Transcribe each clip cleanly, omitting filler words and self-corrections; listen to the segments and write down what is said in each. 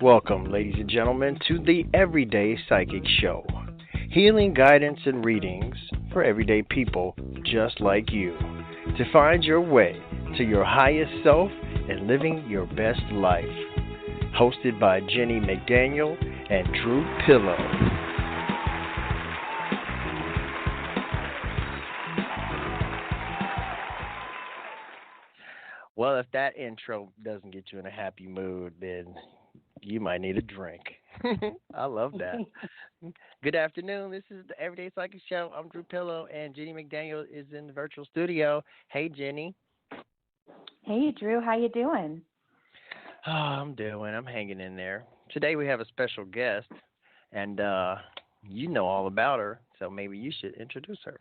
Welcome, ladies and gentlemen, to the Everyday Psychic Show. Healing guidance and readings for everyday people just like you to find your way to your highest self and living your best life. Hosted by Jennie McDaniel and Drew Pillow. Well, if that intro doesn't get you in a happy mood, then you might need a drink. I love that. Good afternoon. This is the Everyday Psychic Show. I'm Drew Pillow, and Jennie McDaniel is in the virtual studio. Hey, Jennie. Hey, Drew. How you doing? Oh, I'm hanging in there. Today we have a special guest, and you know all about her, so maybe you should introduce her.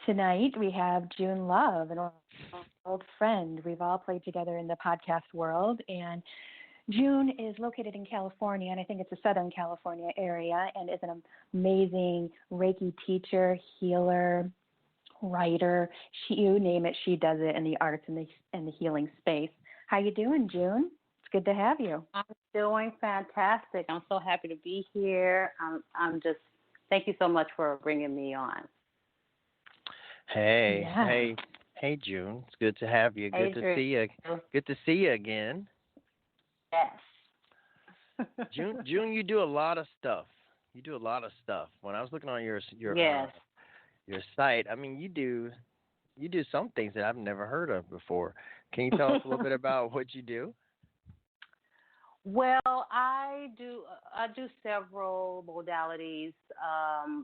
Tonight we have June Love, an old friend. We've all played together in the podcast world, and June is located in California, and I think it's a Southern California area, and is an amazing Reiki teacher, healer, writer. You name it, she does it in the arts and the healing space. How you doing, June? It's good to have you. I'm doing fantastic. I'm so happy to be here. I'm just thank you so much for bringing me on. Hey, June. It's good to have you. Hey, Good to see you. Good to see you again. Yes. June, you do a lot of stuff. When I was looking on your site, I mean, you do some things that I've never heard of before. Can you tell us a little bit about what you do? Well, I do several modalities,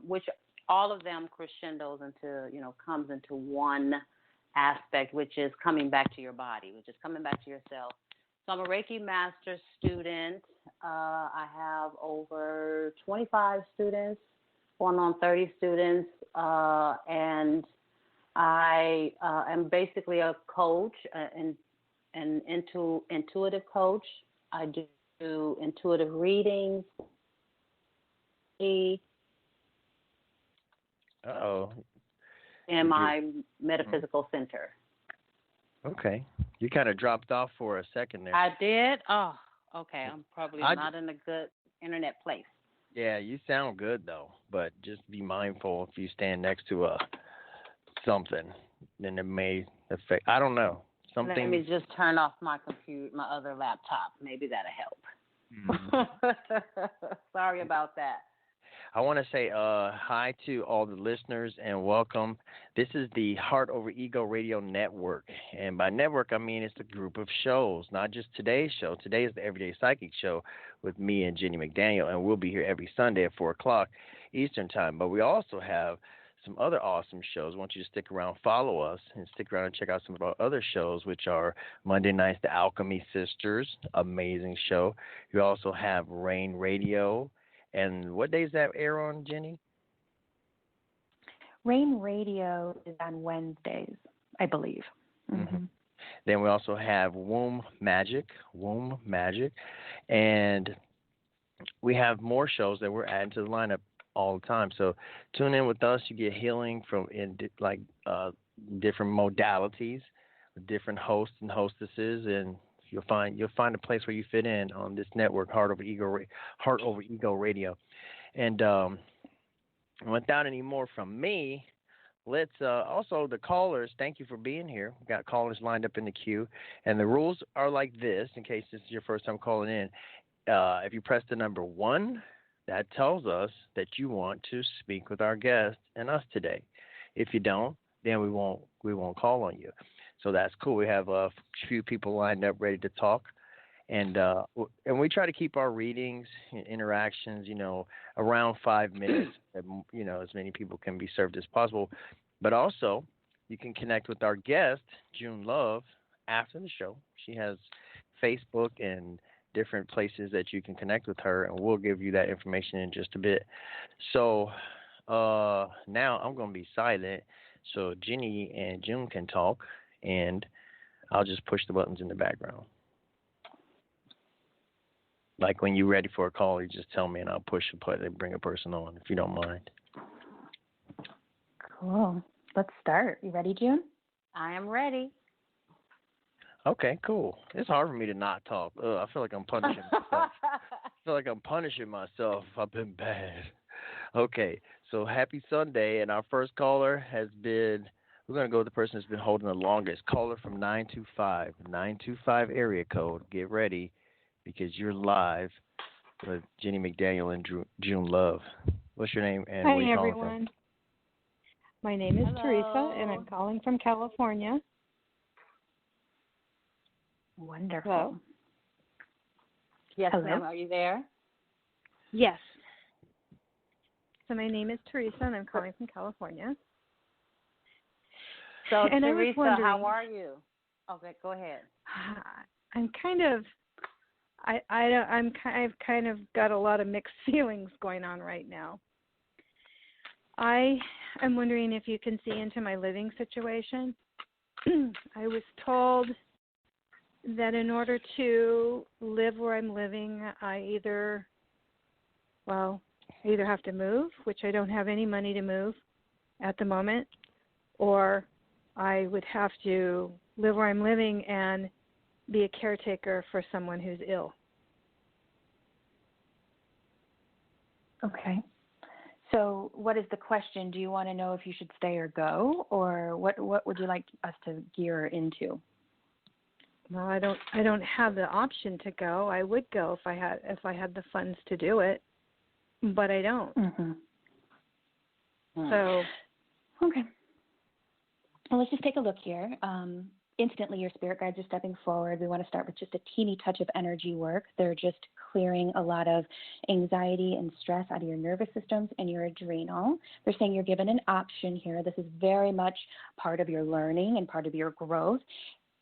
which all of them crescendos into, comes into one aspect, which is coming back to your body, which is coming back to yourself. So I'm a Reiki master student. I have over 25 students, going on 30 students, and I am basically a coach, an intuitive coach. I do intuitive readings. In my metaphysical center. Okay. You kind of dropped off for a second there. I did? Oh, okay. I'm probably not in a good internet place. Yeah, you sound good, though. But just be mindful if you stand next to something, then it may affect. I don't know. Something. Let me just turn off my computer, my other laptop. Maybe that'll help. Sorry about that. I want to say hi to all the listeners and welcome. This is the Heart Over Ego Radio Network. And by network, I mean it's a group of shows, not just today's show. Today is the Everyday Psychic Show with me and Jennie McDaniel, and we'll be here every Sunday at 4 o'clock Eastern Time. But we also have some other awesome shows. I want you to stick around, follow us, and stick around and check out some of our other shows, which are Monday nights, The Alchemy Sisters, amazing show. You also have Rain Radio. And what days that air on, Jennie? Rain Radio is on Wednesdays, I believe. Mm-hmm. Then we also have Womb Magic, and we have more shows that we're adding to the lineup all the time. So tune in with us. You get healing from different modalities, with different hosts and hostesses, and you'll find a place where you fit in on this network, Heart Over Ego Radio. And without any more from me, let's also the callers. Thank you for being here. We've got callers lined up in the queue, and the rules are like this. In case this is your first time calling in, if you press the number 1, that tells us that you want to speak with our guest and us today. If you don't, then we won't call on you. So that's cool. We have a few people lined up ready to talk, and we try to keep our readings and interactions, around 5 minutes. As many people can be served as possible. But also, you can connect with our guest, June Love, after the show. She has Facebook and different places that you can connect with her, and we'll give you that information in just a bit. So now I'm going to be silent so Jennie and June can talk. And I'll just push the buttons in the background. Like when you're ready for a call, you just tell me and I'll push a button and bring a person on, if you don't mind. Cool. Let's start. You ready, June? I am ready. Okay, cool. It's hard for me to not talk. I feel like I'm punishing myself. I feel like I'm punishing myself. I've been bad. Okay, so happy Sunday, and our first caller has been. We're gonna go with the person that's been holding the longest. Caller from 925 area code. Get ready, because you're live with Jennie McDaniel and June Love. What's your name and where are Hi, you calling from? everyone. My name is Teresa, and I'm Hello. calling from California. Wonderful. Hello? Yes, Hello? ma'am. Are you there? Yes. So my name is Teresa, and I'm calling from California. So, And I was Teresa, wondering, how are you? Okay, go ahead. I'm kind of, I've kind of got a lot of mixed feelings going on right now. I am wondering if you can see into my living situation. I was told that in order to live where I'm living, I either have to move, which I don't have any money to move at the moment, or I would have to live where I'm living and be a caretaker for someone who's ill. Okay. So what is the question? Do you want to know if you should stay or go, or what would you like us to gear into? Well, I don't have the option to go. I would go if I had the funds to do it, but I don't. Mm-hmm. So, okay. Well, let's just take a look here. Instantly, your spirit guides are stepping forward. We want to start with just a teeny touch of energy work. They're just clearing a lot of anxiety and stress out of your nervous systems and your adrenal. They're saying you're given an option here. This is very much part of your learning and part of your growth.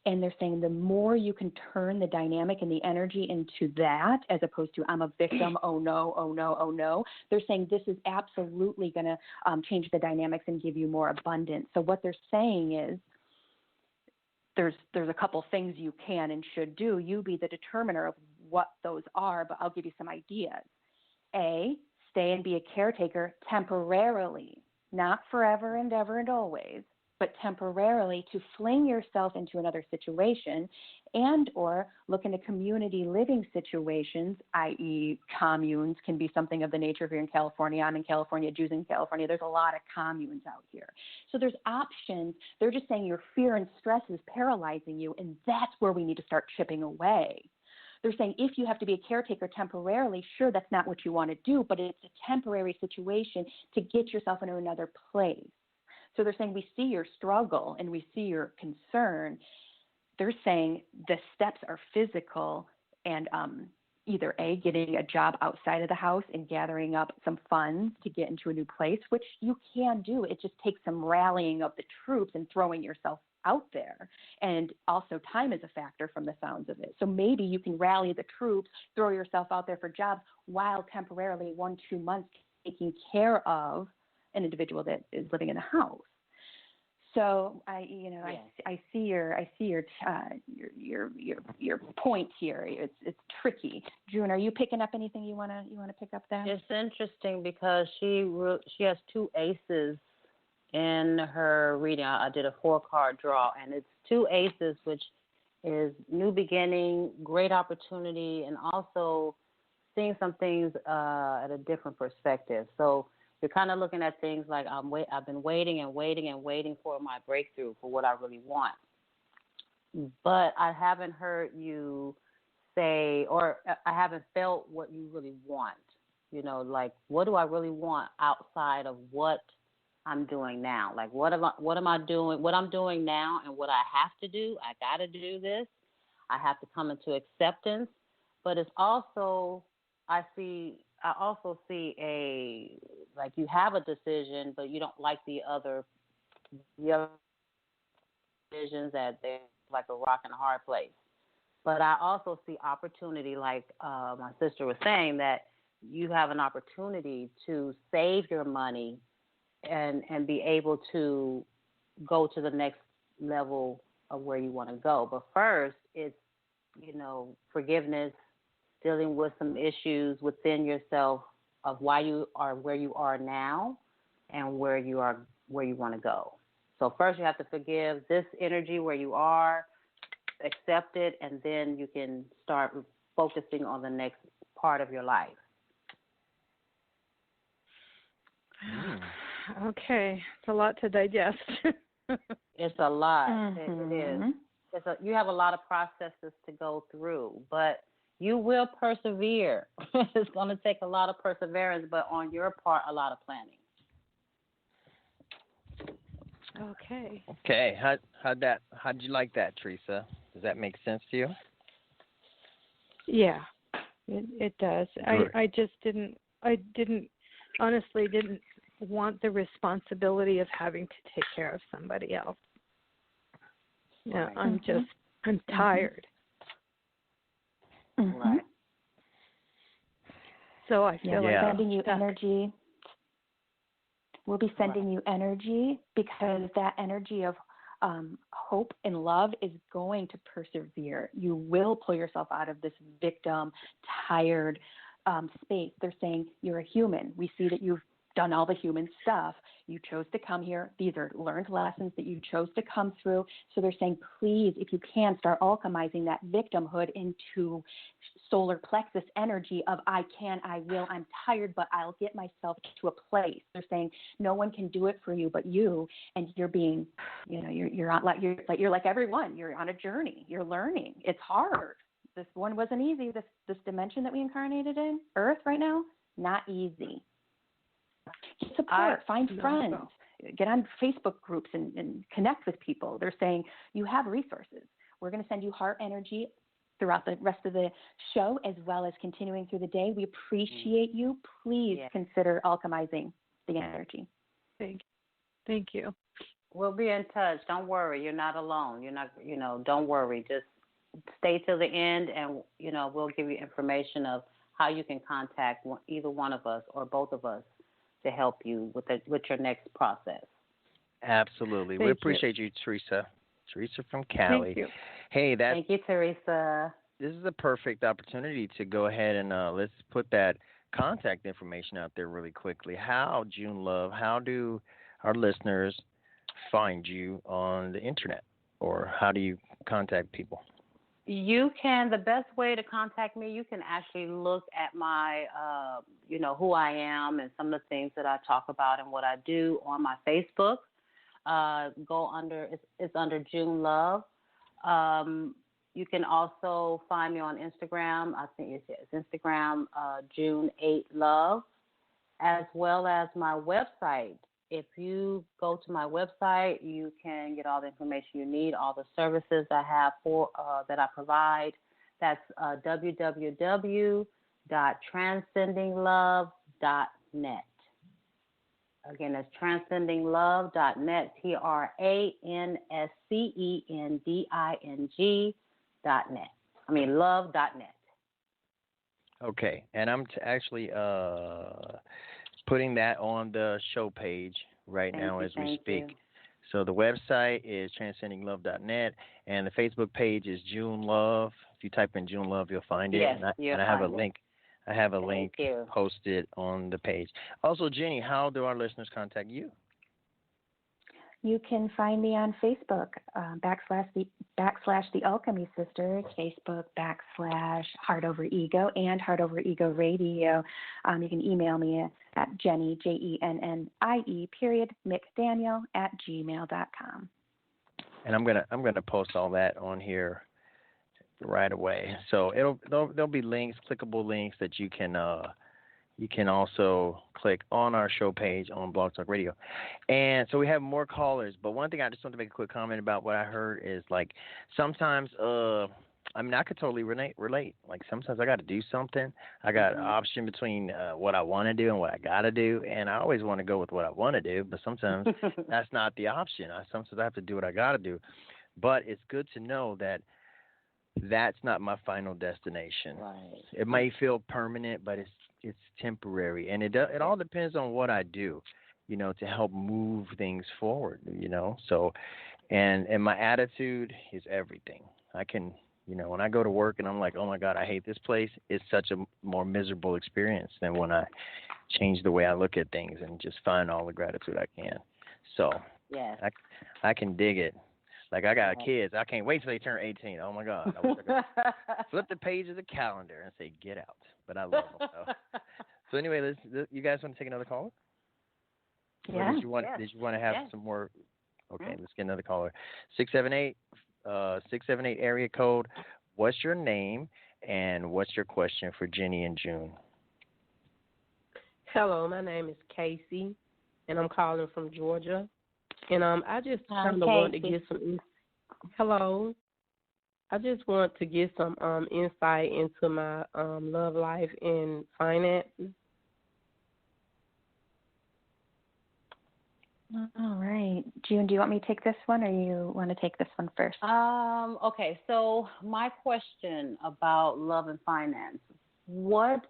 And they're saying the more you can turn the dynamic and the energy into that, as opposed to I'm a victim, oh no, oh no, oh no. They're saying this is absolutely going to change the dynamics and give you more abundance. So what they're saying is there's a couple things you can and should do. You be the determiner of what those are, but I'll give you some ideas. A, stay and be a caretaker temporarily, not forever and ever and always, but temporarily to fling yourself into another situation and or look into community living situations, i.e. communes can be something of the nature. If you're in California, I'm in California, Jews in California, there's a lot of communes out here. So there's options. They're just saying your fear and stress is paralyzing you, and that's where we need to start chipping away. They're saying if you have to be a caretaker temporarily, sure, that's not what you want to do, but it's a temporary situation to get yourself into another place. So they're saying we see your struggle and we see your concern. They're saying the steps are physical and either A, getting a job outside of the house and gathering up some funds to get into a new place, which you can do. It just takes some rallying of the troops and throwing yourself out there. And also time is a factor from the sounds of it. So maybe you can rally the troops, throw yourself out there for jobs while temporarily 1-2 months taking care of an individual that is living in a house. So I see your point here. It's tricky. June, are you picking up anything you wanna pick up there? It's interesting because she has two aces in her reading. I did a 4-card draw, and it's two aces, which is new beginning, great opportunity, and also seeing some things at a different perspective. So you're kind of looking at things like I've been waiting and waiting and waiting for my breakthrough for what I really want. But I haven't heard you say, or I haven't felt what you really want. You know, like what do I really want outside of what I'm doing now? Like what am I doing? What I'm doing now and what I have to do. I got to do this. I have to come into acceptance. But it's also I also see like you have a decision, but you don't like the other decisions that they're like a rock and a hard place. But I also see opportunity, like my sister was saying, that you have an opportunity to save your money and be able to go to the next level of where you want to go. But first, it's, forgiveness, dealing with some issues within yourself of why you are where you are now and where you want to go. So first you have to forgive this energy where you are, accept it, and then you can start focusing on the next part of your life. Okay, it's a lot to digest. It's a lot. Mm-hmm. It is. You have a lot of processes to go through, but you will persevere. It's going to take a lot of perseverance, but on your part, a lot of planning. Okay. Okay. How'd you like that, Teresa? Does that make sense to you? Yeah, it does. I just didn't honestly didn't want the responsibility of having to take care of somebody else. Yeah, I'm tired. Mm-hmm. Right. So I feel like sending you stuck. energy. We'll be sending you energy because that energy of hope and love is going to persevere. You will pull yourself out of this victim, tired space. They're saying you're a human. We see that you've done all the human stuff. You chose to come here. These are learned lessons that you chose to come through. So they're saying, please, if you can, start alchemizing that victimhood into solar plexus energy of I can, I will, I'm tired, but I'll get myself to a place. They're saying no one can do it for you but you, and you're being, you're like everyone. You're on a journey. You're learning. It's hard. This one wasn't easy. This dimension that we incarnated in, Earth right now, not easy. Get support, find friends, get on Facebook groups and connect with people. They're saying you have resources. We're going to send you heart energy throughout the rest of the show as well as continuing through the day. We appreciate you. Please consider alchemizing the energy. Thank you. We'll be in touch. Don't worry. You're not alone. You're not, don't worry. Just stay till the end and, we'll give you information of how you can contact either one of us or both of us to help you with your next process. Absolutely. We appreciate you, Teresa. Teresa from Cali. Thank you. Hey, thank you, Teresa. This is a perfect opportunity to go ahead and let's put that contact information out there really quickly. How do our listeners find you on the internet, or how do you contact people? The best way to contact me, you can actually look at my, who I am and some of the things that I talk about and what I do on my Facebook. It's under June Love. You can also find me on Instagram. I think it's Instagram, June 8 Love, as well as my website. If you go to my website, you can get all the information you need, all the services I have that I provide. That's www.transcendinglove.net. Again, that's transcendinglove.net, transcending.net. love.net. Okay, and I'm actually putting that on the show page right now as we speak. So the website is transcendinglove.net, and the Facebook page is June Love. If you type in June Love, you'll find it. Yes, and I have a link. I have a link posted on the page. Also, Jenny, how do our listeners contact you? You can find me on Facebook, /the Alchemy Sisters, Facebook /Heart Over Ego and Heart Over Ego Radio. You can email me at Jennie, JENNIE, McDaniel @gmail.com. And I'm gonna post all that on here right away. So there'll be links, clickable links that you can also click on our show page on Blog Talk Radio. And so we have more callers, but one thing I just want to make a quick comment about what I heard is, like, sometimes, I could totally relate. Like, sometimes I got to do something. I got an option between what I want to do and what I got to do, and I always want to go with what I want to do, but sometimes that's not the option. Sometimes I have to do what I got to do. But it's good to know that that's not my final destination. Right. It may feel permanent, but it's temporary, and it all depends on what I do, to help move things forward, So, and my attitude is everything. I can, when I go to work and I'm like, oh my God, I hate this place, it's such a more miserable experience than when I change the way I look at things and just find all the gratitude I can. So, yes. I can dig it. Like I got kids. I can't wait till they turn 18. Oh my God. I wish I could flip the page of the calendar and say, get out. But I love them. So anyway, you guys want to take another caller? Yeah. Or did you want to have some more? Okay, let's get another caller. 678 area code. What's your name and what's your question for Jenny and June? Hello, my name is Casey, and I'm calling from Georgia. And I just kind of want to get some. Hello. I just want to get some insight into my love life and finances. All right. June, do you want me to take this one or you want to take this one first? Okay, so my question about love and finance, what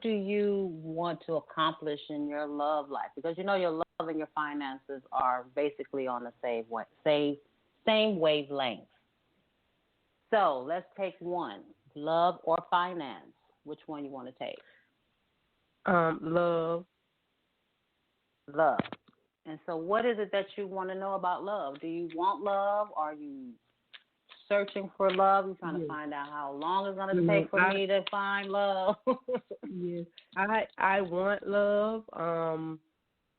do you want to accomplish in your love life? Because you know your love and your finances are basically on the same wavelength. So let's take one, love or finance. Which one you want to take? Love. Love. And so what is it that you want to know about love? Do you want love? Are you searching for love? You're trying to find out how long it's going to take for me to find love? Yes. I want love.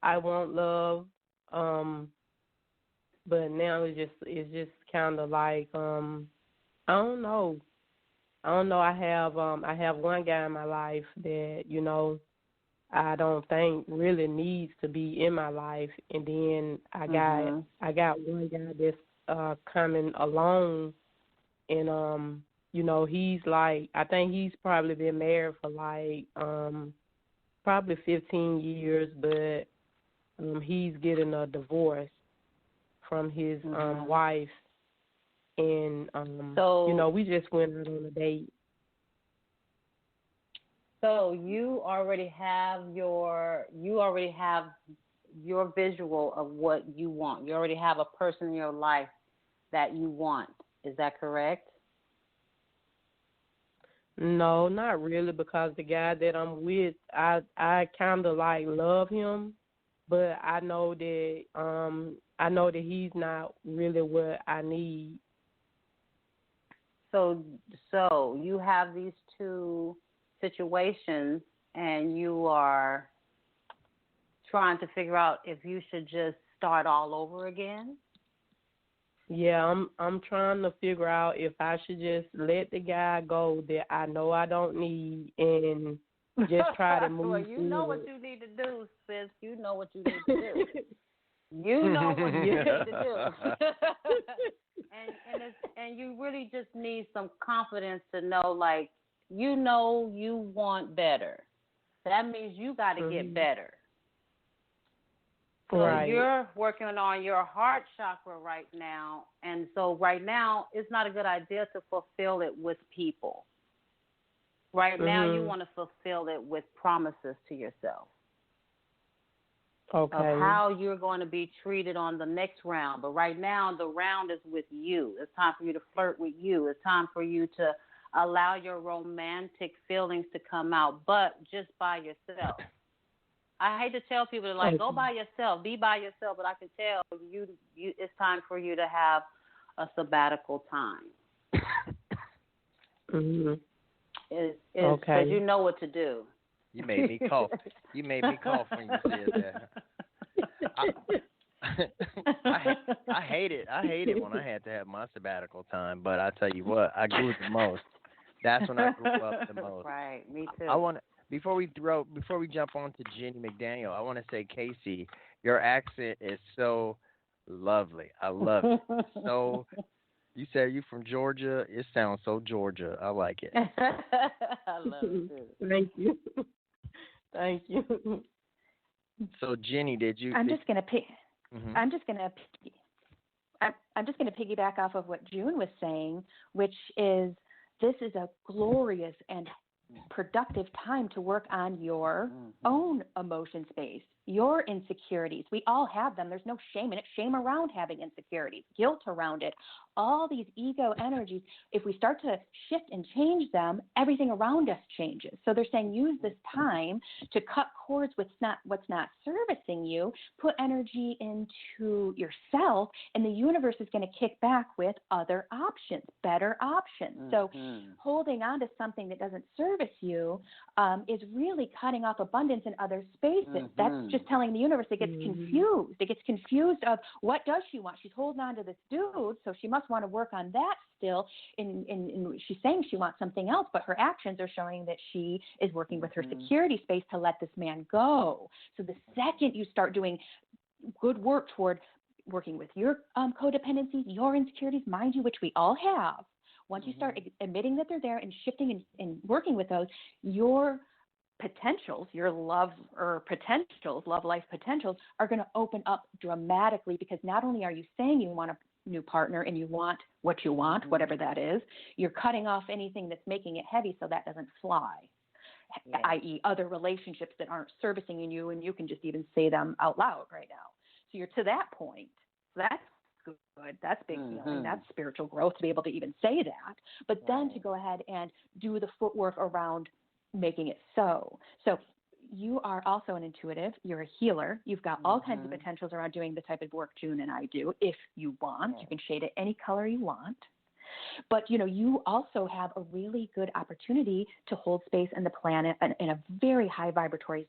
I want love. But now it's just kind of like I don't know. I have one guy in my life that, you know, I don't think really needs to be in my life, and then I got one guy that's coming along, and you know, he's like, I think he's probably been married for like probably 15 years, but he's getting a divorce from his wife, and so, you know, we just went out on a date. So you already have your visual of what you want. You already have a person in your life that you want. Is that correct? No, not really, because the guy that I'm with, I kind of like love him, but I know that he's not really what I need. So you have these two situations, and you are trying to figure out if you should just start all over again? Yeah, I'm trying to figure out if I should just let the guy go that I know I don't need and just try to move well, you forward. know what you need to do, sis. You know what you need to do. You know what you need to do. and you really just need some confidence to know, like, you know you want better. That means you got to get better. So you're working on your heart chakra right now, and so right now it's not a good idea to fulfill it with people. Right now you want to fulfill it with promises to yourself. Okay. Of how you're going to be treated on the next round. But right now the round is with you. It's time for you to flirt with you. It's time for you to allow your romantic feelings to come out, but just by yourself. I hate to tell people to like go by yourself, be by yourself, but I can tell you it's time for you to have a sabbatical time. It's because you know what to do. You made me cough. You made me cough when you said that. I hate it. I hate it when I had to have my sabbatical time. But I tell you what, I grew the most. That's when I grew up the most. Right, me too. I want before we jump on to Jennie McDaniel, I want to say, Casey, your accent is so lovely. I love it. So you said you from Georgia. It sounds so Georgia. I like it. I love it too. Thank you. Thank you. So Jenny, I'm just gonna piggyback off of what June was saying, which is this is a glorious and productive time to work on your own emotion space, your insecurities. We all have them. There's no shame in it. Shame around having insecurities, guilt around it, all these ego energies. If we start to shift and change them, everything around us changes. So they're saying use this time to cut cords with what's not servicing you, put energy into yourself, and the universe is going to kick back with other options, better options. So holding on to something that doesn't service you is really cutting off abundance in other spaces. That's just telling the universe it gets confused. It gets confused of what does she want. She's holding on to this dude, so she must want to work on that still. And she's saying she wants something else, but her actions are showing that she is working with her security space to let this man go. So the second you start doing good work toward working with your codependencies, your insecurities, mind you, which we all have, once you start admitting that they're there and shifting and working with those, your potentials, your love life potentials are going to open up dramatically, because not only are you saying you want a new partner and you want what you want, whatever that is, you're cutting off anything that's making it heavy so that doesn't fly, i.e. other relationships that aren't servicing you, and you can just even say them out loud right now. So you're to that point. So that's good. That's big healing. That's spiritual growth to be able to even say that. But then to go ahead and do the footwork around making it so. So you are also an intuitive. You're a healer. You've got all kinds of potentials around doing the type of work June and I do. If you want, you can shade it any color you want. But, you also have a really good opportunity to hold space in the planet in a very high vibratory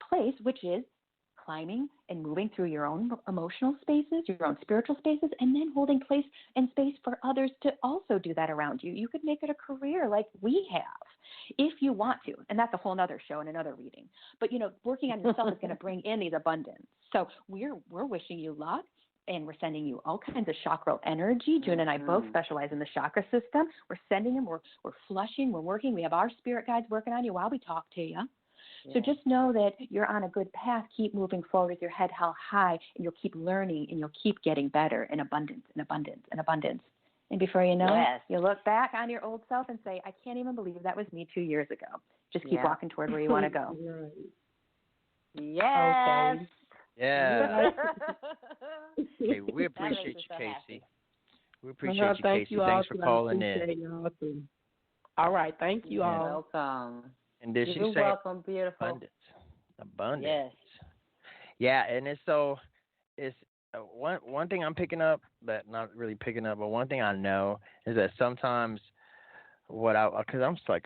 place, which is climbing and moving through your own emotional spaces, your own spiritual spaces, and then holding place and space for others to also do that around you. You could make it a career like we have if you want to. And that's a whole nother show and another reading. But, working on yourself is going to bring in these abundance. So we're wishing you luck. And we're sending you all kinds of chakral energy. June and I both specialize in the chakra system. We're sending them. We're flushing. We're working. We have our spirit guides working on you while we talk to you. So just know that you're on a good path. Keep moving forward with your head held high, and you'll keep learning, and you'll keep getting better in abundance, in abundance, in abundance. And before you know it, you'll look back on your old self and say, I can't even believe that was me 2 years ago. Just keep walking toward where you want to go. Yes. Okay. Yeah. Hey, we appreciate you, Casey. We appreciate you, Casey. Thanks for calling in. All right. Thank you all. You're welcome. And did You're she say welcome, beautiful. Abundance. Yes. Yeah, and it's one thing I'm picking up, but not really picking up, but one thing I know is that sometimes because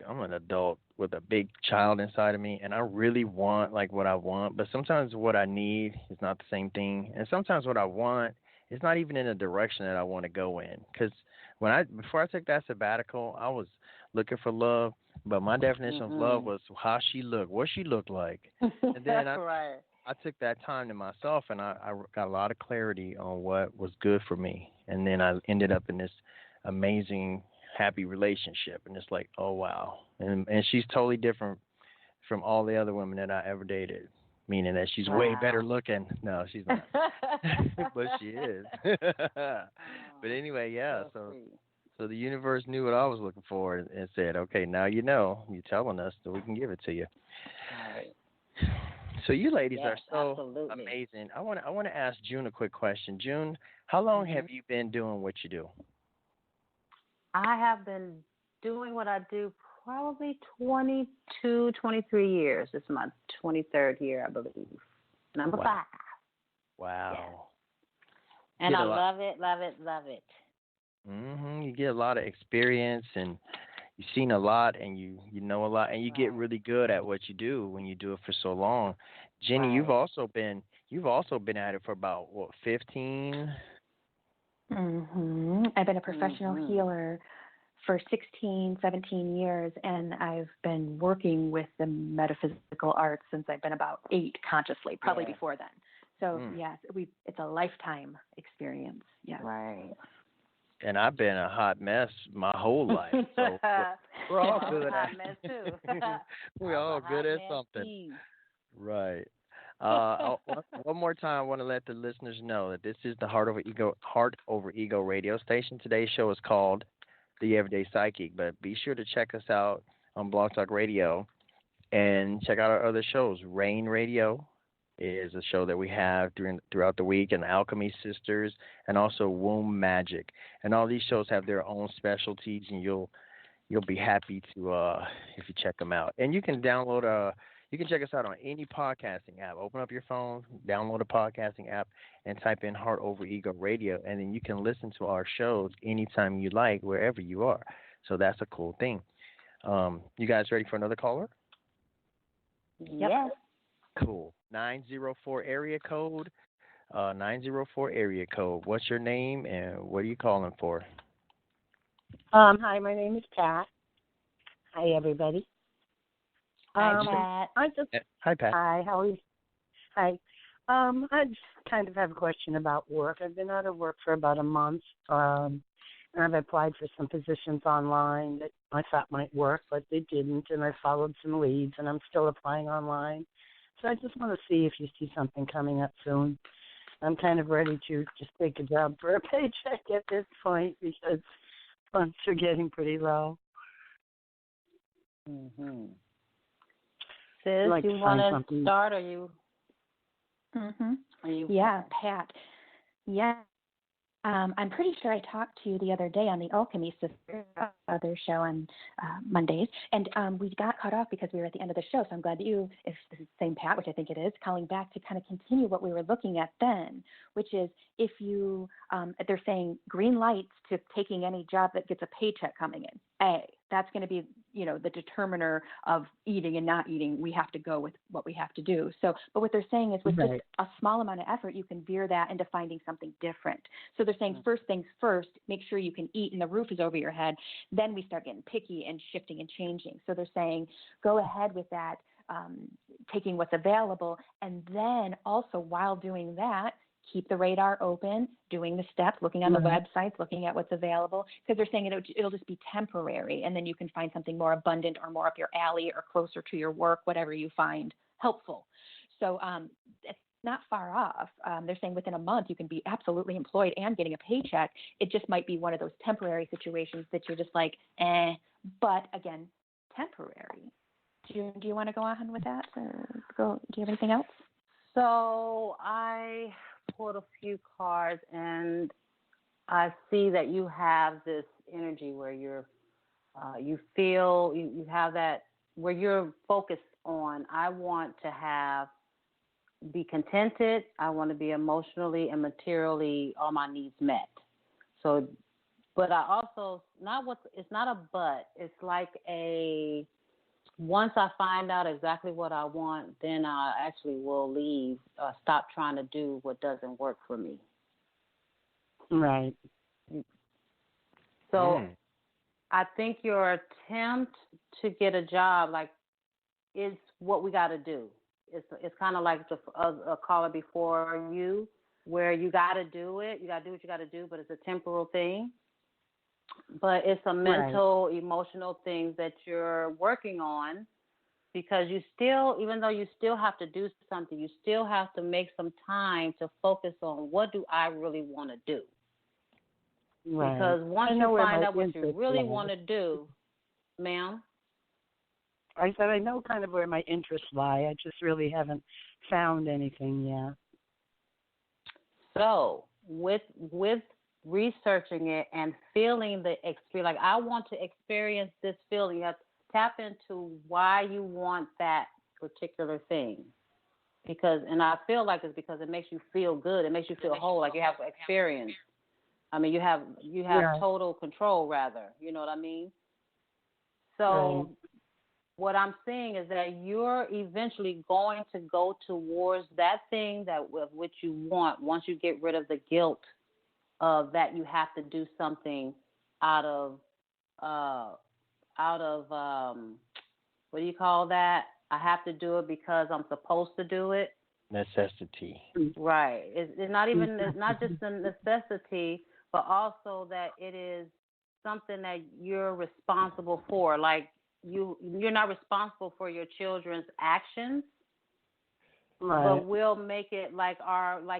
I'm an adult with a big child inside of me, and I really want like what I want, but sometimes what I need is not the same thing, and sometimes what I want is not even in the direction that I want to go in. Because before I took that sabbatical, I was looking for love, but my definition of love was how she looked, what she looked like, and then I took that time to myself, and I got a lot of clarity on what was good for me, and then I ended up in this amazing happy relationship, and it's like, oh wow, and she's totally different from all the other women that I ever dated, meaning that she's way better looking. No, she's not. But she is. But anyway, so the universe knew what I was looking for and said, okay, now you're telling us that we can give it to you. All right. So you ladies are so amazing. I want to ask June a quick question. June, how long have you been doing what you do? I have been doing what I do probably 22, 23 years. This is my 23rd year, I believe. Number 5. Wow. Yes. And I love it, love it, love it. You get a lot of experience, and you've seen a lot, and you know a lot, and you get really good at what you do when you do it for so long. Jenny, you've also been at it for about 15? I've been a professional healer for 16, 17 years, and I've been working with the metaphysical arts since I've been about 8 consciously, probably before then. So, yes, it's a lifetime experience. Yes. Right. And I've been a hot mess my whole life. So we're all good at hot mess too. We're all good at something. Too. Right. One more time, I want to let the listeners know that this is the Heart Over Ego radio station. Today's show is called The Everyday Psychic, but be sure to check us out on Blog Talk Radio and check out our other shows, Rain Radio is a show that we have throughout the week, and Alchemy Sisters, and also Womb Magic. And all these shows have their own specialties, and you'll be happy to if you check them out. And you can you can check us out on any podcasting app. Open up your phone, download a podcasting app, and type in Heart Over Ego Radio, and then you can listen to our shows anytime you like, wherever you are. So that's a cool thing. You guys ready for another caller? Yes. Cool. 904 area code. 904 area code. What's your name and what are you calling for? Hi, my name is Pat. Hi, everybody. Hi, Pat. Hi, Pat. Hi, how are you? Hi. I just kind of have a question about work. I've been out of work for about a month, and I've applied for some positions online that I thought might work, but they didn't, and I followed some leads, and I'm still applying online. So I just want to see if you see something coming up soon. I'm kind of ready to just take a job for a paycheck at this point because funds are getting pretty low. Mm-hmm. Sis, like you want to start, or you? Mhm. Are you? Yeah, Pat. Yeah. I'm pretty sure I talked to you the other day on the Alchemy Sisters other show on Mondays, and we got cut off because we were at the end of the show. So I'm glad that you, if this is the same Pat, which I think it is, calling back to kind of continue what we were looking at then, which is if you, they're saying green lights to taking any job that gets a paycheck coming in. That's going to be, the determiner of eating and not eating. We have to go with what we have to do. So, but what they're saying is with just a small amount of effort, you can veer that into finding something different. So they're saying first things first, make sure you can eat and the roof is over your head. Then we start getting picky and shifting and changing. So they're saying go ahead with that, taking what's available. And then also while doing that, keep the radar open, doing the steps, looking on the websites, looking at what's available, because they're saying it'll just be temporary, and then you can find something more abundant or more up your alley or closer to your work, whatever you find helpful. So it's not far off. They're saying within a month you can be absolutely employed and getting a paycheck. It just might be one of those temporary situations that you're just like, but again, temporary. Do you want to go on with that? Do you have anything else? So I pulled a few cards, and I see that you have this energy where you feel you have that where you're focused on. I want to be contented. I want to be emotionally and materially all my needs met. So, but I also it's not a but. It's like once I find out exactly what I want, then I actually will leave, stop trying to do what doesn't work for me. Right. So I think your attempt to get a job, is what we got to do. It's kind of like a caller before you, where you got to do it. You got to do what you got to do, but it's a temporal thing. But it's a mental, emotional thing that you're working on, because you still, even though you still have to do something, you still have to make some time to focus on what do I really want to do. Right. Because once you find out what you really want to do, ma'am. I said I know kind of where my interests lie. I just really haven't found anything yet. So with researching it and feeling the experience, I want to experience this feeling. You have to tap into why you want that particular thing, and I feel like it's because it makes you feel good. It makes you feel whole, like you have experience. I mean, you have total control, rather. You know what I mean? So what I'm seeing is that you're eventually going to go towards that thing which you want once you get rid of the guilt of that you have to do something out of what do you call that? I have to do it because I'm supposed to do it. Necessity. Right. It's not just a necessity, but also that it is something that you're responsible for. Like you're not responsible for your children's actions. Right. But we'll make it like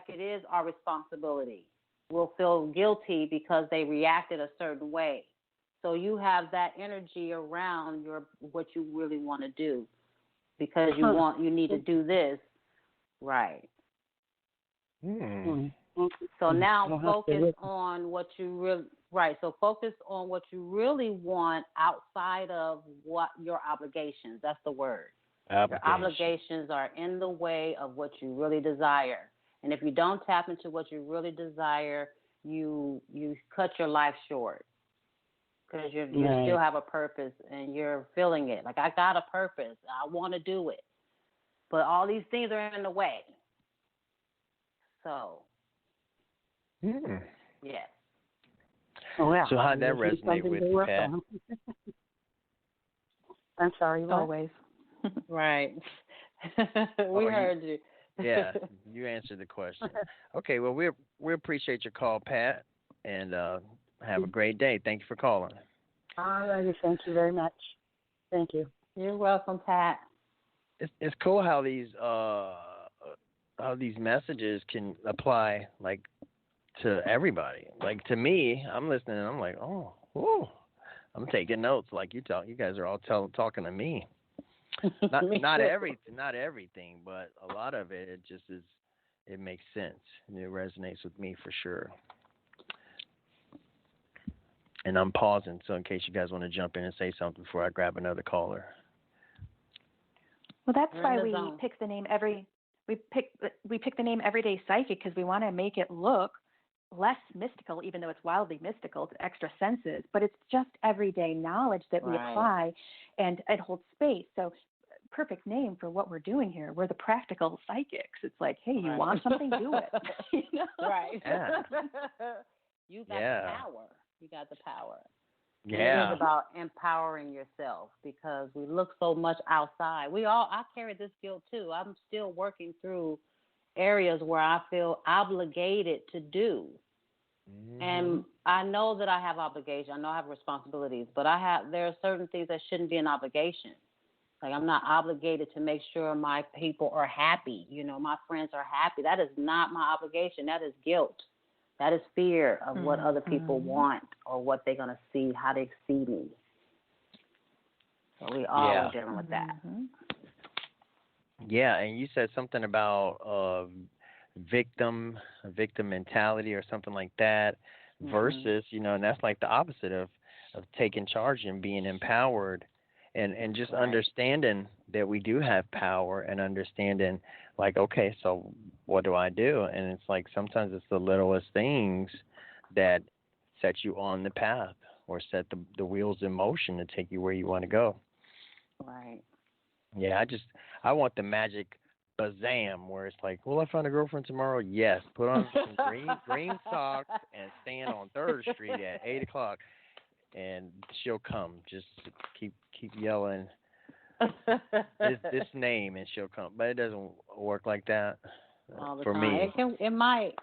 it is our responsibility. We'll feel guilty because they reacted a certain way. So you have that energy around what you really want to do, because you need to do this. Right. Hmm. So now I'll have to focus look. on what you really right. So focus on what you really want outside of what your obligations. That's the word. Your Application. obligations are in the way of what you really desire. And if you don't tap into what you really desire, you cut your life short because you Right. still have a purpose and you're feeling it. Like, I got a purpose. I want to do it. But all these things are in the way. So, Hmm. yes. Well, So how'd that gives me resonate something with to you, work Pat? on. I'm sorry, what? Always. Right. Oh, We heard you. Yeah, you answered the question. Okay, well, we appreciate your call, Pat, and have a great day. Thank you for calling. All righty, thank you very much. Thank you. You're welcome, Pat. It's cool how these messages can apply like to everybody. Like to me, I'm listening and I'm like, oh, ooh, I'm taking notes. Like you guys are all talking to me. Not everything, but a lot of it. It just is. It makes sense and it resonates with me for sure. And I'm pausing, so in case you guys want to jump in and say something before I grab another caller. Well, that's You're why in the we zone. pick the name Everyday Psychic, because we want to make it look less mystical, even though it's wildly mystical. It's extra senses, but it's just everyday knowledge that we Right. apply, and it holds space. So, perfect name for what we're doing here. We're the practical psychics. It's like, hey, you Right. want something, do it. You know? Right. Yeah. You got Yeah. the power. You got the power. And it Yeah. is about empowering yourself because we look so much outside. I carry this guilt too. I'm still working through areas where I feel obligated to do. Mm-hmm. And I know that I have obligations. I know I have responsibilities, but there are certain things that shouldn't be an obligation. Like, I'm not obligated to make sure my people are happy. My friends are happy. That is not my obligation. That is guilt. That is fear of what other people want or what they're going to see, how they see me. So we all are dealing with that. Mm-hmm. Yeah, and you said something about victim mentality or something like that versus, and that's like the opposite of taking charge and being empowered and just Right. understanding that we do have power and understanding like, okay, so what do I do? And it's like sometimes it's the littlest things that set you on the path or set the wheels in motion to take you where you want to go. Right. Yeah, I want the magic bazam where it's like, will I find a girlfriend tomorrow? Yes. Put on some green socks and stand on 3rd Street at 8:00, and she'll come. Just keep yelling this name, and she'll come. But it doesn't work like that All the for time. me. It might.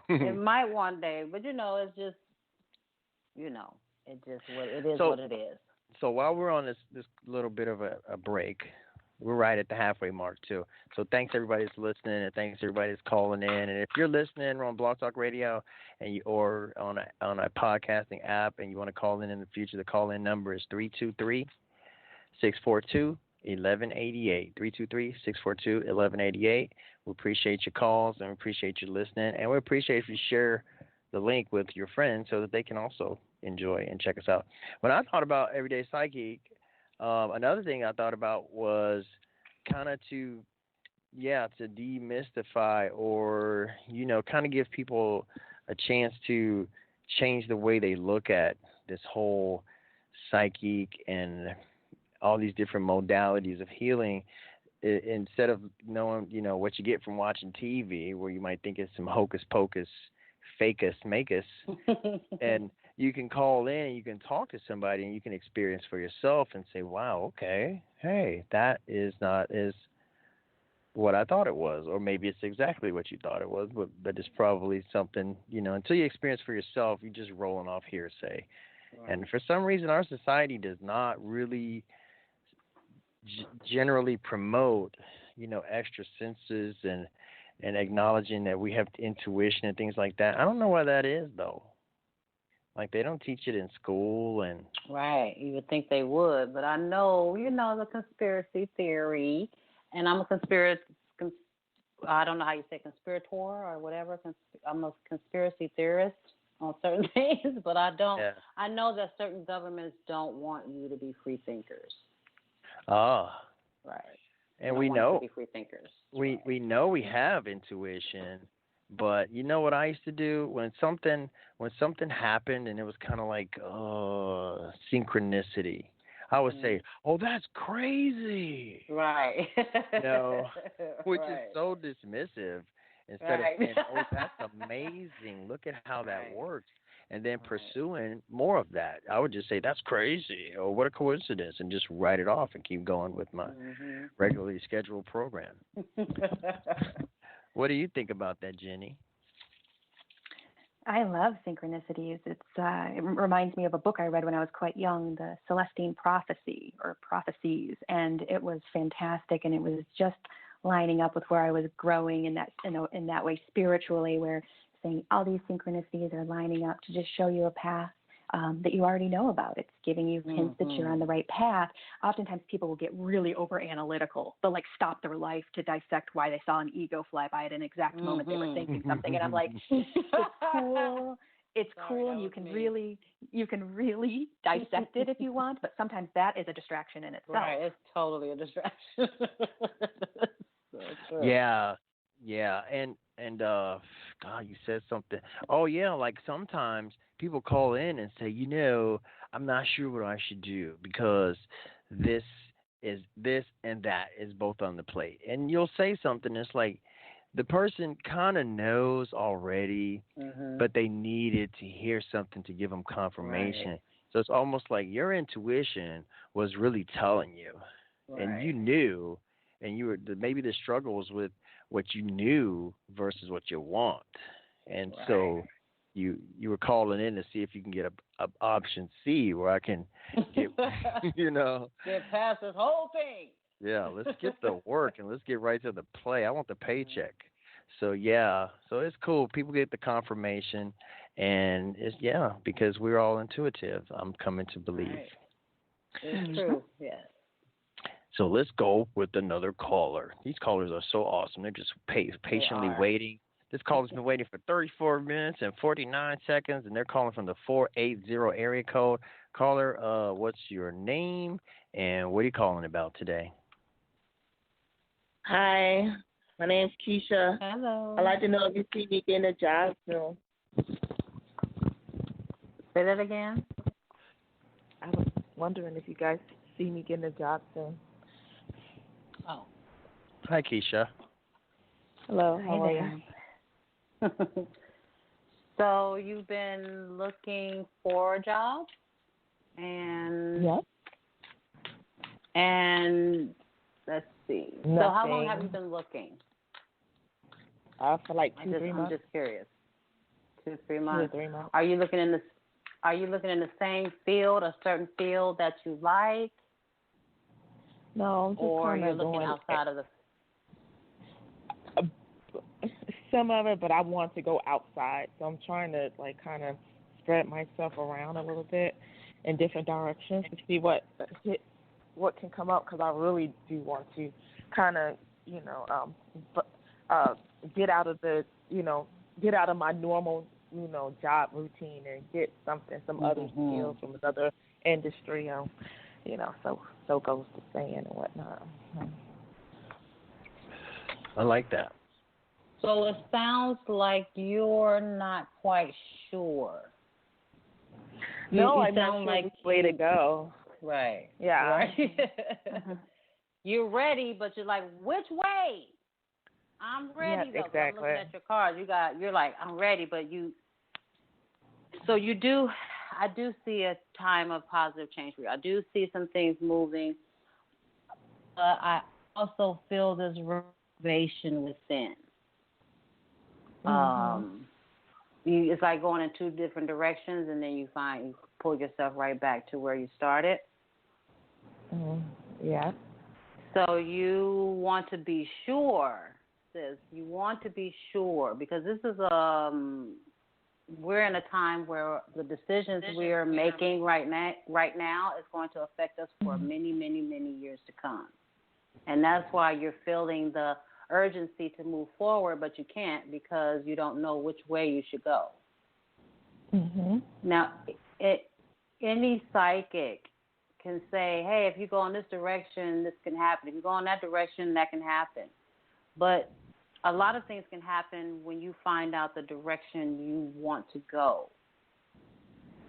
It might one day, but it's just, it just what it is. So- what it is. So while we're on this little bit of a break, we're right at the halfway mark too. So thanks everybody that's listening, and thanks everybody that's calling in. And if you're listening on Blog Talk Radio or on a podcasting app, and you want to call in the future, the call in number is 323-642-1188. 323-642-1188. We appreciate your calls and we appreciate you listening, and we appreciate if you share the link with your friends so that they can also enjoy and check us out. When I thought about Everyday Psychic, another thing I thought about was kind of to demystify or, kind of give people a chance to change the way they look at this whole psychic and all these different modalities of healing. Instead of knowing, what you get from watching TV, where you might think it's some hocus pocus, fakus, makus, and you can call in and you can talk to somebody and you can experience for yourself and say, wow, okay, hey, that is not as what I thought it was, or maybe it's exactly what you thought it was, but it's probably something, until you experience for yourself, you're just rolling off hearsay. Right. And for some reason, our society does not really generally promote, extra senses and acknowledging that we have intuition and things like that. I don't know why that is, though. Like, they don't teach it in school. And Right. You would think they would, but I know, the conspiracy theory, and I'm a I don't know how you say conspirator or whatever. I'm a conspiracy theorist on certain things, but I don't. Yeah. I know that certain governments don't want you to be free thinkers. Ah. Right. And They we don't want you know to be free thinkers. we know we have intuition, but you know what I used to do when something happened and it was kind of like synchronicity. I would say, "Oh, that's crazy," Right. which is Right. so dismissive. Instead of Right. saying, "Oh, that's amazing. Look at how that Right. works," and then Right. pursuing more of that, I would just say, "That's crazy," or "What a coincidence," and just write it off and keep going with my regularly scheduled program. What do you think about that, Jenny? I love synchronicities. It reminds me of a book I read when I was quite young, The Celestine Prophecy or Prophecies, and it was fantastic. And it was just lining up with where I was growing in that way spiritually, where saying all these synchronicities are lining up to just show you a path that you already know about. It's giving you hints that you're on the right path. Oftentimes people will get really over analytical. They'll like stop their life to dissect why they saw an ego fly by at an exact moment they were thinking something. And I'm like, it's cool. It's cool, and you can really dissect it if you want, but sometimes that is a distraction in itself. Right, it's totally a distraction. Yeah, and God, you said something. Oh yeah, like sometimes people call in and say, I'm not sure what I should do because this and that is both on the plate, and you'll say something that's like the person kind of knows already, but they needed to hear something to give them confirmation. Right. So it's almost like your intuition was really telling you, and you knew, and you were maybe the struggle was with what you knew versus what you want, and so you were calling in to see if you can get a option C where I can get get past this whole thing. Yeah, let's get the work and let's get right to the play. I want the paycheck. So so it's cool. People get the confirmation, and it's because we're all intuitive. I'm coming to believe. Right. It's true. Yes. So let's go with another caller. These callers are so awesome. They're just patiently waiting. This caller's been waiting for 34 minutes and 49 seconds, and they're calling from the 480 area code. Caller, what's your name, and what are you calling about today? Hi, my name's Keisha. Hello. I'd like to know if you see me getting a job soon. Say that again. I was wondering if you guys see me getting a job soon. Oh. Hi, Keisha. Hello. How are you? So you've been looking for a job, and and let's see. Nothing. So how long have you been looking? For like 2-3 months. I'm just curious. 2-3 months. 2 or 3 months. Are you looking in the same field, a certain field that you like? No, I'm just or kind you're of looking going outside of the. Some of it, but I want to go outside, so I'm trying to kind of spread myself around a little bit in different directions to see what can come up, because I really do want to kind of get out of my normal job routine and get some other skills from another industry. So goes the saying and whatnot. I like that. So it sounds like you're not quite sure. No, you I'm not sure which way to go. Right. Yeah. Right. You're ready, but you're like, which way? I'm ready though. Exactly. I'm looking at your card. You're like, I'm ready, but so you do. I do see a time of positive change for you. I do see some things moving, but I also feel this reservation within. It's like going in two different directions, and then you pull yourself right back to where you started. Yeah. So you want to be sure, sis. You want to be sure, because this is we're in a time where the decisions we are making right now is going to affect us for many, many, many years to come. And that's why you're feeling the urgency to move forward, but you can't because you don't know which way you should go. Now, any psychic can say, hey, if you go in this direction, this can happen. If you go in that direction, that can happen. But a lot of things can happen when you find out the direction you want to go.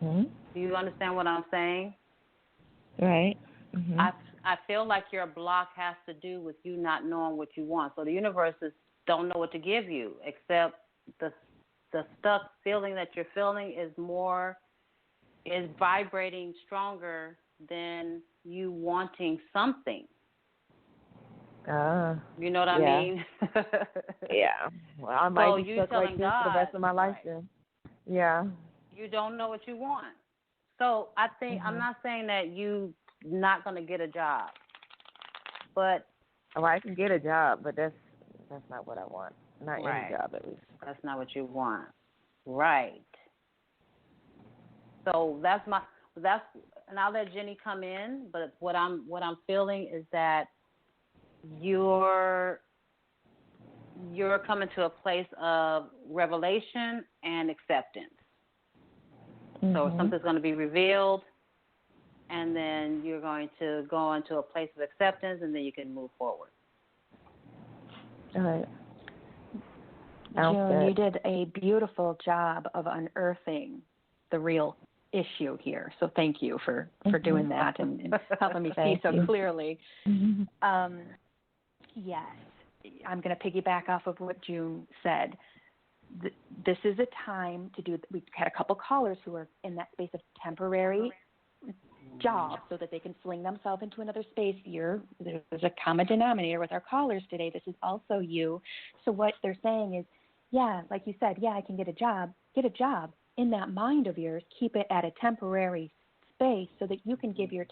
Do you understand what I'm saying? Right. I feel like your block has to do with you not knowing what you want. So the universe don't know what to give you, except the stuck feeling that you're feeling is vibrating stronger than you wanting something. You know what I mean? Yeah. Well, I might be stuck like this for the rest of my life then. Yeah. You don't know what you want. So I think I'm not saying that you not going to get a job, but I can get a job, but that's not what I want. Not any job, at least. That's not what you want, right? So and I'll let Jenny come in. But what I'm feeling is that you're coming to a place of revelation and acceptance. So something's going to be revealed, and then you're going to go into a place of acceptance, and then you can move forward. All right. June, you did a beautiful job of unearthing the real issue here. So thank you for doing that and helping me see so clearly. Yes, I'm going to piggyback off of what June said. This is a time to do. We had a couple callers who are in that space of temporary job so that they can fling themselves into another space. There's a common denominator with our callers today. This is also you. So what they're saying is, yeah, like you said, yeah, I can get a job. Get a job in that mind of yours. Keep it at a temporary space so that you can give yourself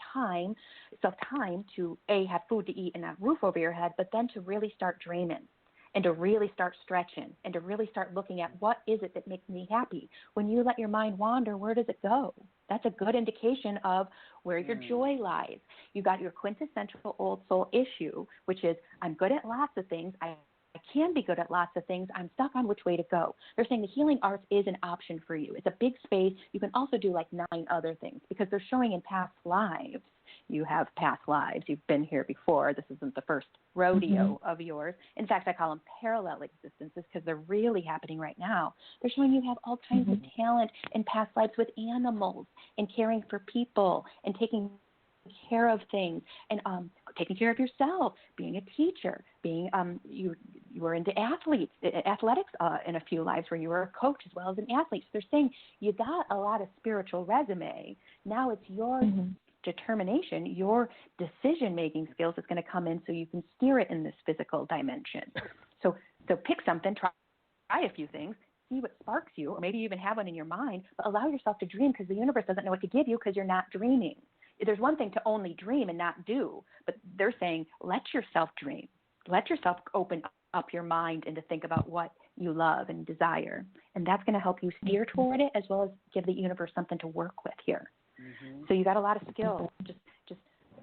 time to have food to eat and a roof over your head, but then to really start dreaming. And to really start stretching and to really start looking at what is it that makes me happy. When you let your mind wander, where does it go? That's a good indication of where your joy lies. You got your quintessential old soul issue, which is I'm good at lots of things. I can be good at lots of things. I'm stuck on which way to go. They're saying the healing arts is an option for you. It's a big space. You can also do like 9 other things because they're showing in past lives. You have past lives. You've been here before. This isn't the first rodeo of yours. In fact, I call them parallel existences because they're really happening right now. They're showing you have all kinds of talent in past lives with animals and caring for people and taking care of things and taking care of yourself, being a teacher, being you were into athletics in a few lives where you were a coach as well as an athlete. So they're saying you got a lot of spiritual resume. Now it's your determination, your decision-making skills is going to come in so you can steer it in this physical dimension. So pick something, try a few things, see what sparks you, or maybe you even have one in your mind, but allow yourself to dream because the universe doesn't know what to give you because you're not dreaming. There's one thing to only dream and not do, but they're saying let yourself dream. Let yourself open up your mind and to think about what you love and desire. And that's going to help you steer toward it as well as give the universe something to work with here. So you got a lot of skills. Just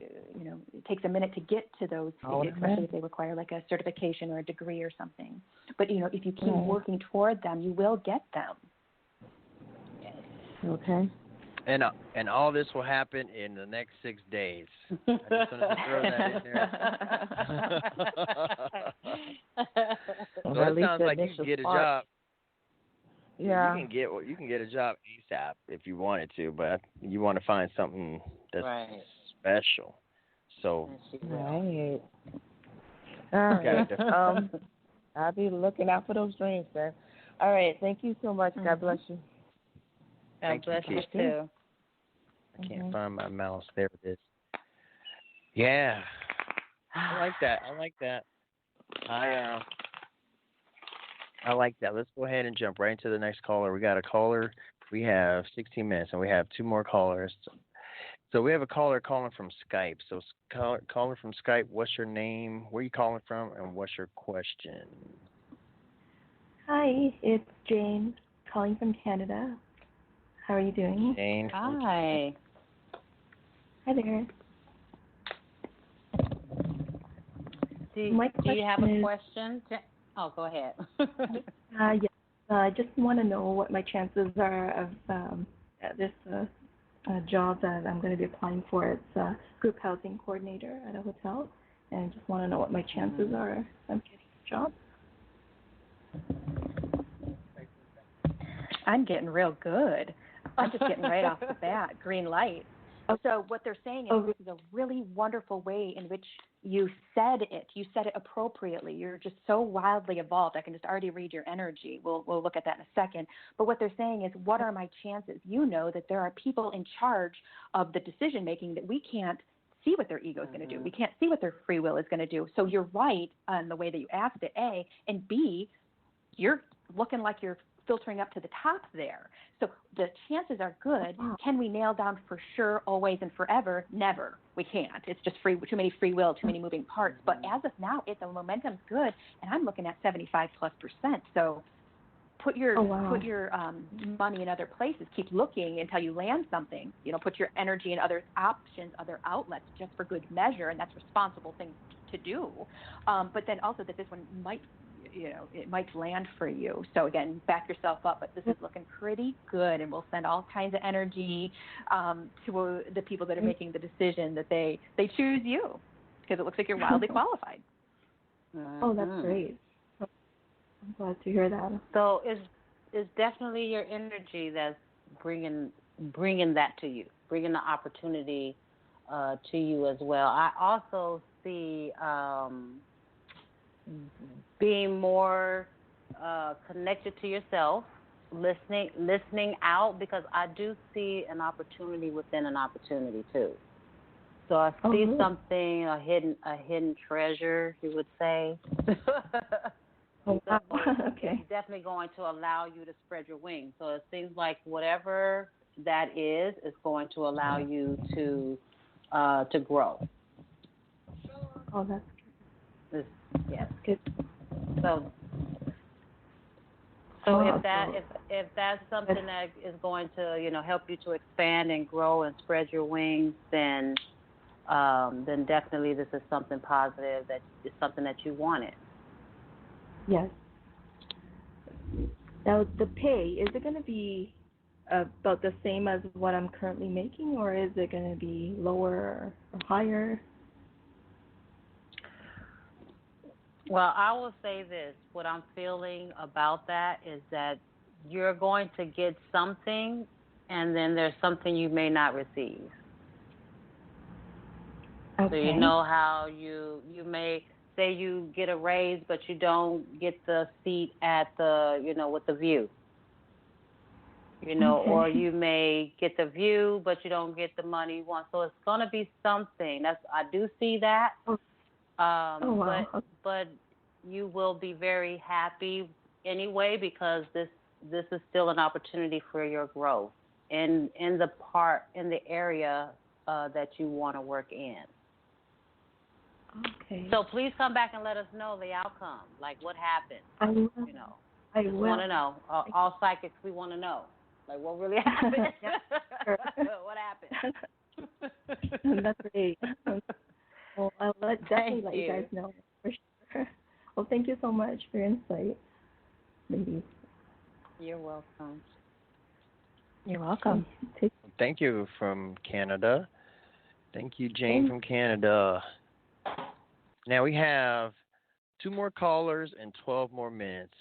it takes a minute to get to those, especially if they require like a certification or a degree or something. But if you keep working toward them, you will get them. Okay. And all this will happen in the next 6 days. I just wanted to throw that in there. So it sounds like you can get a job. Yeah. You can get a job ASAP if you wanted to, but you want to find something that's special. So right. All right. I'll be looking out for those dreams, sir. All right. Thank you so much. God bless you. God bless you too. I can't find my mouse. There it is. Yeah. I like that. I like that. Let's go ahead and jump right into the next caller. We got a caller. We have 16 minutes, and we have 2 more callers. So we have a caller calling from Skype. So caller from Skype, what's your name? Where are you calling from? And what's your question? Hi, it's Jane calling from Canada. How are you doing? Jane. Hi. Hi there. My Do you have a question question? Oh, go ahead. yes, I just want to know what my chances are of this job that I'm going to be applying for. It's a group housing coordinator at a hotel, and I just want to know what my chances are of getting the job. I'm getting real good. I'm just getting right off the bat, green light. So what they're saying is this is a really wonderful way in which you said it. You said it appropriately. You're just so wildly evolved. I can just already read your energy. We'll look at that in a second. But what they're saying is, what are my chances? You know that there are people in charge of the decision making that we can't see what their ego is going to do. We can't see what their free will is going to do. So you're right on the way that you asked it, A, and B, you're looking like you're filtering up to the top there. So the chances are good. Can we nail down for sure, always and forever? Never. We can't. It's just too many free will, too many moving parts. But as of now, the momentum's good, and I'm looking at 75+%. So put your money in other places. Keep looking until you land something. Put your energy in other options, other outlets, just for good measure, and that's a responsible thing to do. But then also that this one might, it might land for you. So again, back yourself up, but this is looking pretty good, and we'll send all kinds of energy to the people that are making the decision that they choose you, because it looks like you're wildly qualified. Oh, that's great. I'm glad to hear that. So it's definitely your energy that's bringing that to you, bringing the opportunity to you as well. I also see being more connected to yourself, listening out, because I do see an opportunity within an opportunity too. So I see something, a hidden treasure, you would say. Oh, wow. Okay. It's definitely going to allow you to spread your wings. So it seems like whatever that is going to allow you to grow. Oh, that's good. Yes. Good. So if that's something that is going to help you to expand and grow and spread your wings, then definitely this is something positive, that is something that you wanted. Yes. Now the pay, is it going to be about the same as what I'm currently making, or is it going to be lower or higher? Well, I will say this. What I'm feeling about that is that you're going to get something, and then there's something you may not receive. Okay. So you know how you may say you get a raise, but you don't get the seat at the, with the view. Or you may get the view, but you don't get the money you want. So it's going to be something. I do see that. Wow. But you will be very happy anyway, because this is still an opportunity for your growth in the area that you want to work in. Okay. So please come back and let us know the outcome, like what happened. I will. I will. We want to know. All psychics, we want to know, like what really happened. What happened? That's great. Well, I'll definitely let you guys know for sure. Well, thank you so much for your insight, ladies. You're welcome. You're welcome. Thank you from Canada. Thank you, Jane from Canada. Now we have 2 more callers and 12 more minutes.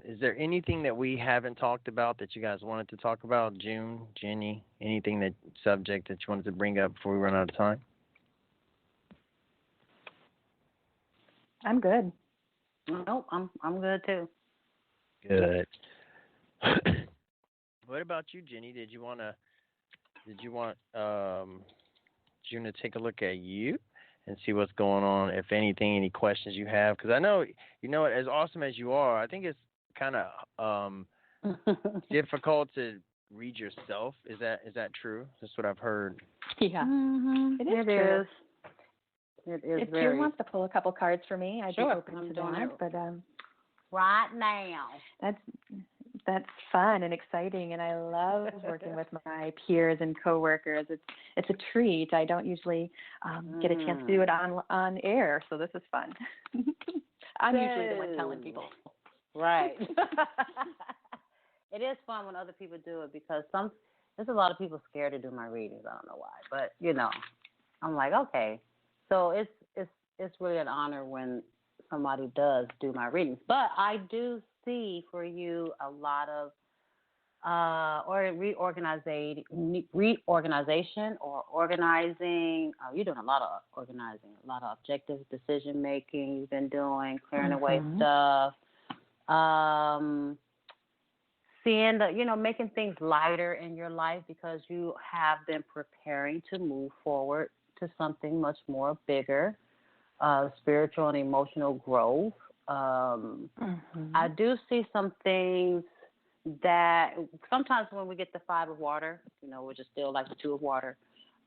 Is there anything that we haven't talked about that you guys wanted to talk about? June, Jenny, anything subject that you wanted to bring up before we run out of time? I'm good. Nope, I'm good too. Good. What about you, Jenny? Did you want June to take a look at you and see what's going on? If anything, any questions you have? Because I know, as awesome as you are, I think it's kind of difficult to read yourself. Is that true? That's what I've heard. Yeah, it is true. It is. If June wants to pull a couple cards for me, I'd be open to that. But right now, That's fun and exciting, and I love working with my peers and coworkers. It's a treat. I don't usually get a chance to do it on air, so this is fun. I'm usually the one telling people. Right. It is fun when other people do it because there's a lot of people scared to do my readings. I don't know why, but I'm like, okay. So it's really an honor when somebody does do my readings. But I do see for you a lot of reorganization or organizing. You're doing a lot of organizing, a lot of objective decision making. You've been doing clearing away stuff. Seeing making things lighter in your life because you have been preparing to move forward to something much more bigger, spiritual and emotional growth. I do see some things that sometimes when we get the 5 of water, which is still like the 2 of water.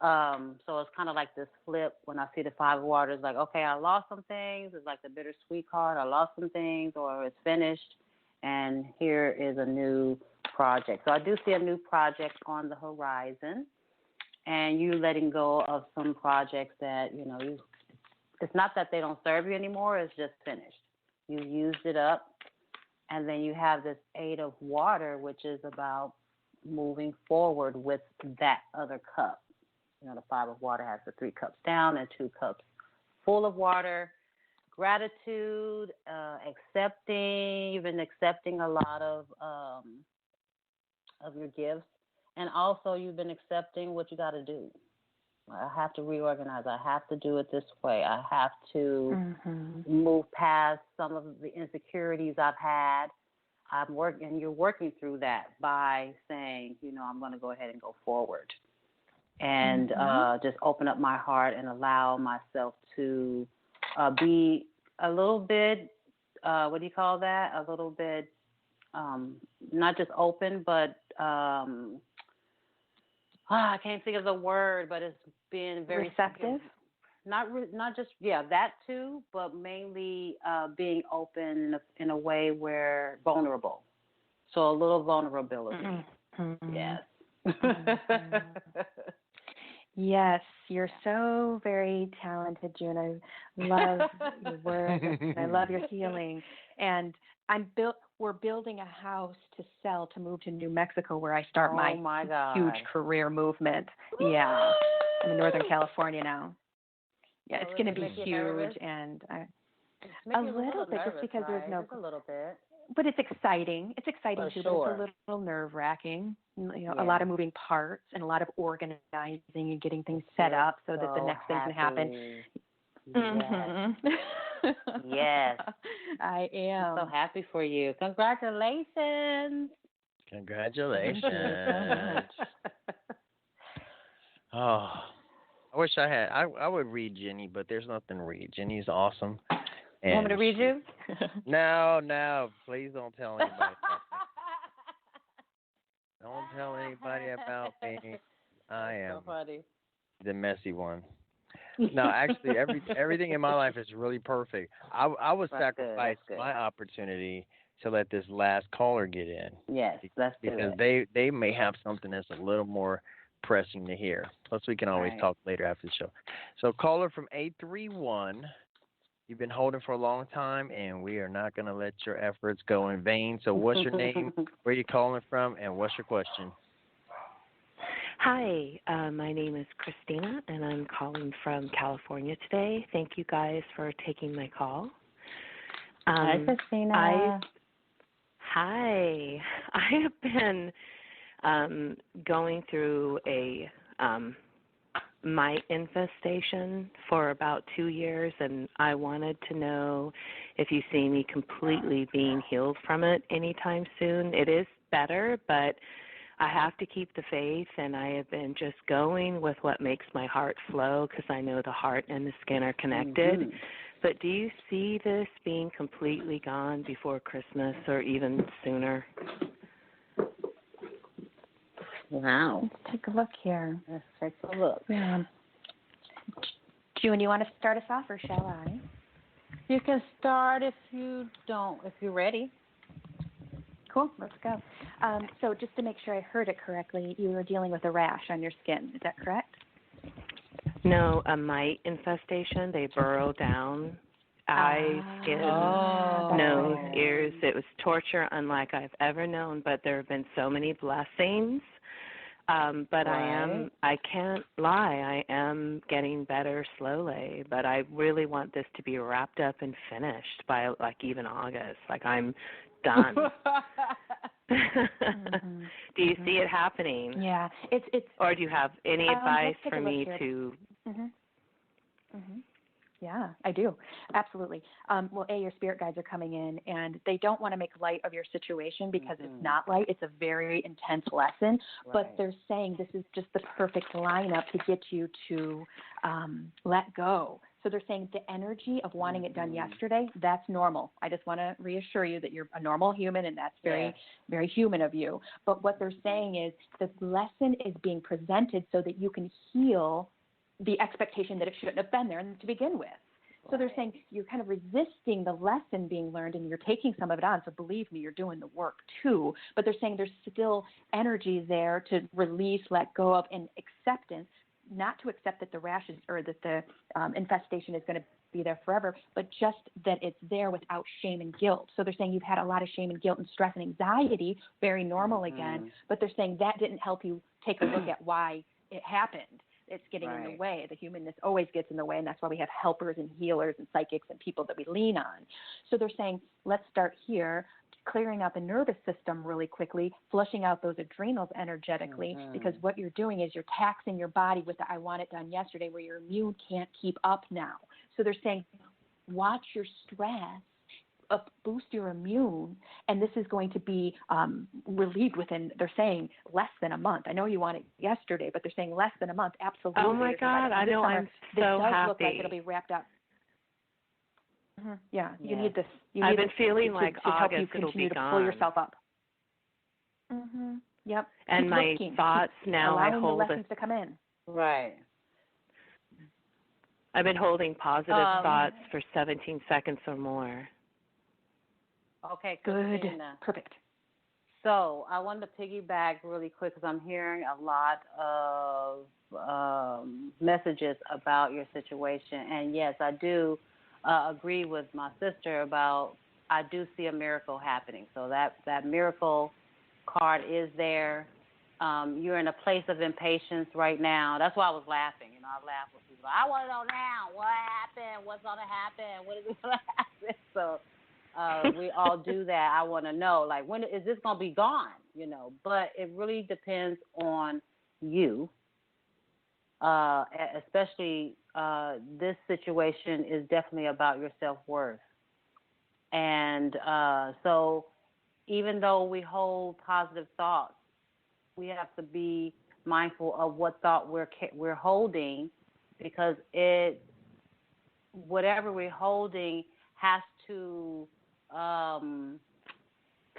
So it's kind of like this flip when I see the 5 of water. It's like, okay, I lost some things. It's like the bittersweet card. I lost some things or it's finished. And here is a new project. So I do see a new project on the horizon. And you letting go of some projects that, it's not that they don't serve you anymore. It's just finished. You used it up. And then you have this 8 of water, which is about moving forward with that other cup. The 5 of water has the 3 cups down and 2 cups full of water. Gratitude, accepting. You've been accepting a lot of your gifts. And also you've been accepting what you got to do. I have to reorganize. I have to do it this way. I have to move past some of the insecurities I've had. And you're working through that by saying, I'm going to go ahead and go forward and just open up my heart and allow myself to be a little bit, what do you call that? A little bit, not just open, but I can't think of the word, but it's being very receptive. Not just that too, but mainly being open in a way where vulnerable. So a little vulnerability. Yes. Yes, you're so very talented, June. I love your work. I love your healing. And we're building a house to sell to move to New Mexico where I start my huge career movement. Yeah. I'm in Northern California now. Yeah, it's going to be huge. Nervous? And a little bit, just because there's no. Just a little bit. But it's exciting. It's exciting too, sure. but it's a little nerve-wracking. A lot of moving parts and a lot of organizing and getting things set up so that the next thing can happen. Yes. Yes. I am. I'm so happy for you. Congratulations. Congratulations. Oh, I wish I had. I would read Jenny, but there's nothing to read. Jenny's awesome. You want me to read you? No. Please don't tell anybody about me. Don't tell anybody about me. I am the messy one. No, actually, everything in my life is really perfect. I would sacrifice my opportunity to let this last caller get in. Yes, that's because they may have something that's a little more pressing to hear. Plus, we can always talk later after the show. So, caller from 831. You've been holding for a long time, and we are not going to let your efforts go in vain. So what's your name, where are you calling from, and what's your question? Hi, my name is Christina, and I'm calling from California today. Thank you guys for taking my call. Hi, Christina. Hi. I have been going through a mite infestation for about 2 years, and I wanted to know if you see me completely being healed from it anytime soon. It is better, but I have to keep the faith, and I have been just going with what makes my heart flow because I know the heart and the skin are connected. But do you see this being completely gone before Christmas or even sooner? Wow. Let's take a look here. Let's take a look. Yeah. June, you want to start us off, or shall I? You can start if you're ready. Cool. Let's go. So just to make sure I heard it correctly, you were dealing with a rash on your skin. Is that correct? No, a mite infestation. They burrow down eyes, skin, nose, ears. It was torture unlike I've ever known, but there have been so many blessings. But I can't lie, I am getting better slowly, but I really want this to be wrapped up and finished by like even August. Like I'm done. Do you see it happening? Yeah. It's or do you have any advice for me to Yeah, I do. Absolutely. Well, your spirit guides are coming in, and they don't want to make light of your situation because it's not light. It's a very intense lesson, but they're saying this is just the perfect lineup to get you to let go. So they're saying the energy of wanting it done yesterday, that's normal. I just want to reassure you that you're a normal human, and that's very, very human of you. But what they're saying is the lesson is being presented so that you can heal the expectation that it shouldn't have been there to begin with. So they're saying you're kind of resisting the lesson being learned and you're taking some of it on. So believe me, you're doing the work too. But they're saying there's still energy there to release, let go of, and acceptance, not to accept that the rash is, or that the infestation is going to be there forever, but just that it's there without shame and guilt. So they're saying you've had a lot of shame and guilt and stress and anxiety, very normal again, but they're saying that didn't help you take a look at why it happened. It's getting in the way. The humanness always gets in the way, and that's why we have helpers and healers and psychics and people that we lean on. So they're saying, let's start here, clearing out the nervous system really quickly, flushing out those adrenals energetically, because what you're doing is you're taxing your body with the I want it done yesterday, where your immune can't keep up now. So they're saying, watch your stress, boost your immune, and this is going to be relieved within, they're saying, less than a month. I know you want it yesterday, but they're saying less than a month. Absolutely. Oh, my God. I know. I'm so happy. Look like it'll be wrapped up. Yeah, you need this. I've been feeling like August it'll be gone. To pull yourself up. Yep. And my thoughts now, I hold the lessons to come in. Right. I've been holding positive thoughts for 17 seconds or more. Okay, good. Christina. Perfect. So I wanted to piggyback really quick because I'm hearing a lot of messages about your situation. And, yes, I do agree with my sister about I do see a miracle happening. So that miracle card is there. You're in a place of impatience right now. That's why I was laughing. You know, I laugh with people. I want to know now what happened, what's going to happen, what is going to happen. So we all do that. I want to know, like, when is this going to be gone, you know? But it really depends on you, especially this situation is definitely about your self-worth. And so even though we hold positive thoughts, we have to be mindful of what thought we're holding, because whatever we're holding has to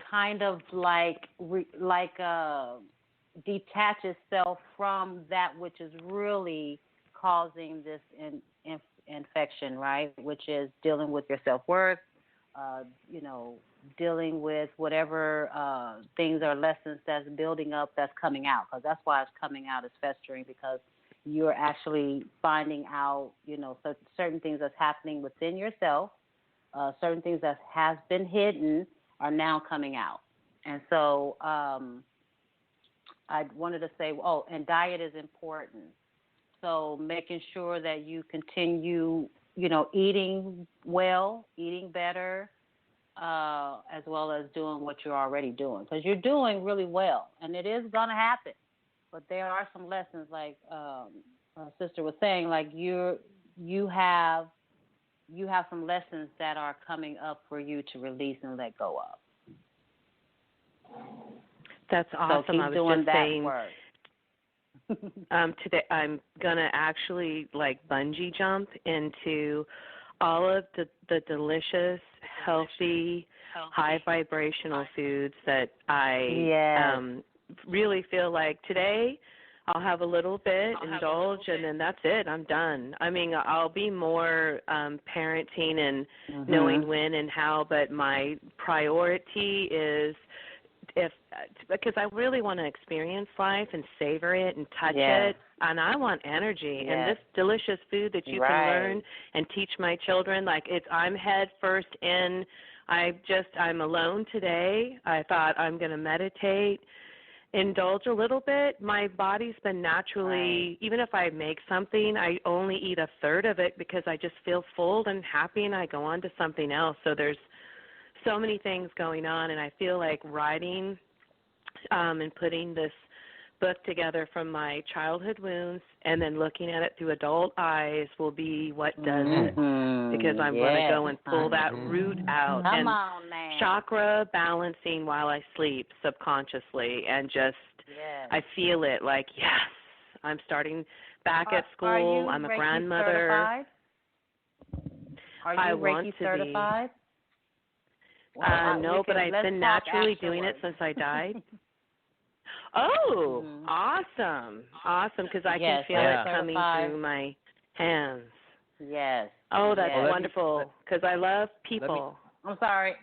kind of detach itself from that which is really causing this infection, right? Which is dealing with your self-worth, you know, dealing with whatever things or lessons that's building up that's coming out, because that's why it's coming out as festering, because you're actually finding out, you know, certain things that's happening within yourself. Certain things that has been hidden are now coming out. And so I wanted to say, and diet is important. So making sure that you continue, you know, eating well, eating better, as well as doing what you're already doing. Because you're doing really well, and it is going to happen. But there are some lessons, like our sister was saying, like you have some lessons that are coming up for you to release and let go of. That's awesome. So keep I was doing just that saying, work. today I'm gonna actually bungee jump into all of the delicious, healthy, high vibrational foods that I really feel like today I'll have a little bit, indulge, and then that's it. I'm done. I mean, I'll be more parenting and knowing when and how, but my priority is if because I really want to experience life and savor it and touch Yes. it, and I want energy. Yes. And this delicious food that you Right. can learn and teach my children, like I'm head first in. I'm alone today. I thought I'm going to meditate, indulge a little bit. My body's been naturally, even if I make something, I only eat a third of it because I just feel full and happy, and I go on to something else. So there's so many things going on, and I feel like writing and putting this book together from my childhood wounds and then looking at it through adult eyes will be what does it, because I'm going to go and pull that root out. Come and on, man. chakra balancing while I sleep subconsciously, and just I feel it like, yes, I'm starting back at school. I'm a Reiki grandmother. Certified? Are you I Reiki want to certified? be. Well, No, but I've been naturally doing it since I died. Oh, awesome, because I can feel it coming through my hands. Yes. Oh, that's wonderful, because I love people. I'm sorry.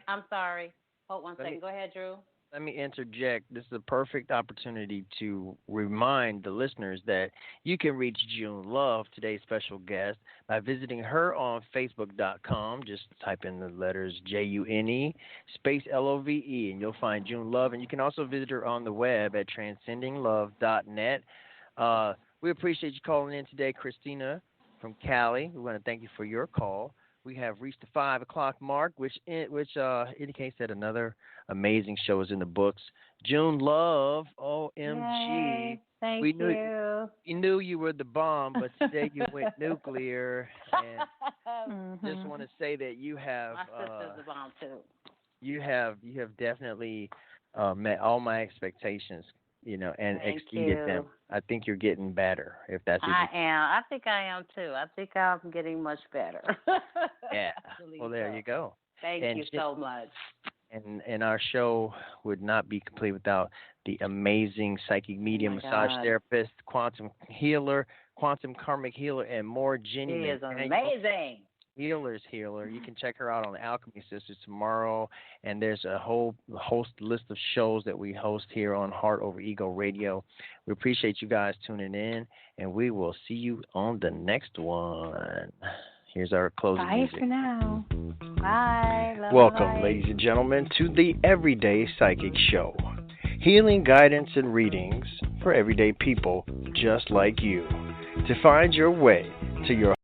Hold one second. Go ahead, Drew. Let me interject. This is a perfect opportunity to remind the listeners that you can reach June Love, today's special guest, by visiting her on Facebook.com. Just type in the letters JUNE space LOVE, and you'll find June Love. And you can also visit her on the web at transcendinglove.net. We appreciate you calling in today, Christina from Cali. We want to thank you for your call. We have reached the 5 o'clock mark, which indicates that another amazing show is in the books. June Love, OMG. Yay. Thank We knew you were the bomb, but today you went nuclear. And just want to say that you have my sister's the bomb too. You have definitely met all my expectations, and exceeded them. I think you're getting better. If that's I am. I think I am too. I think I'm getting much better. Yeah. Well, there you go. Thank you so much. And our show would not be complete without the amazing psychic medium, massage therapist, quantum healer, quantum karmic healer, and more. Jennie She is McDaniel, amazing. Healer's Healer. You can check her out on the Alchemy Sisters tomorrow, and there's a whole list of shows that we host here on Heart Over Ego Radio. We appreciate you guys tuning in, and we will see you on the next one. Here's our closing music. Bye for now. Bye. Welcome, ladies and gentlemen, to the Everyday Psychic Show. Healing, guidance, and readings for everyday people just like you. To find your way to your